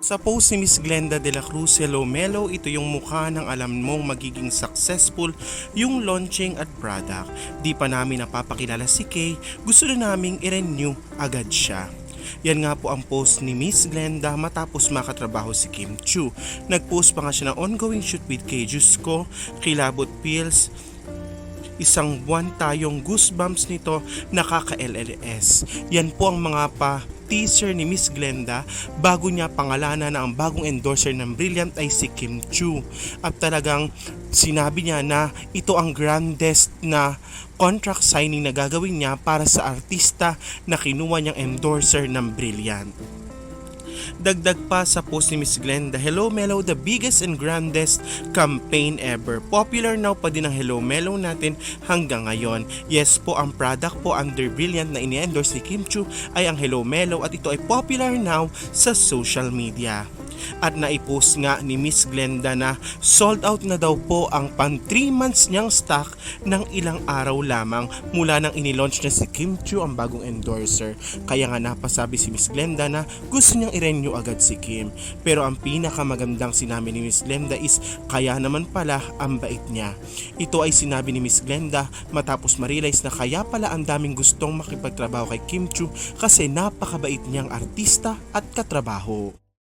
Sa post ni Miss Glenda de la Cruz, hello Melo, ito yung mukha ng alam mong magiging successful yung launching at product. Di pa namin napapakilala si Kay, gusto na naming i-renew agad siya. Yan nga po ang post ni Miss Glenda matapos makatrabaho si Kim Chu. Nagpost pa nga siya ng ongoing shoot with Kay. Diyos ko, kilabot pills. Isang buwan tayong goosebumps nito, nakaka-LLS. Yan po ang mga teaser ni Miss Glenda bago niya pangalanan na ang bagong endorser ng Brilliant ay si Kim Chu. At talagang sinabi niya na ito ang grandest na contract signing na gagawin niya para sa artista na kinuha niyang endorser ng Brilliant. Dagdag pa sa post ni Miss Glenda, hello Melo, the biggest and grandest campaign ever. Popular now pa din ang Hello Melo natin hanggang ngayon. Yes po, ang product po under Brilliant na ini-endorse ni Kim Chu ay ang Hello Melo at ito ay popular now sa social media. At naipost nga ni Miss Glenda na sold out na daw po ang pan 3 months niyang stock ng ilang araw lamang mula nang inilaunch na si Kim Chu ang bagong endorser. Kaya nga napasabi si Miss Glenda na gusto niyang i-renew agad si Kim. Pero ang pinakamagandang sinabi ni Miss Glenda is kaya naman pala ang bait niya. Ito ay sinabi ni Miss Glenda matapos ma-realize na kaya pala ang daming gustong makipagtrabaho kay Kim Chu kasi napakabait niyang artista at katrabaho.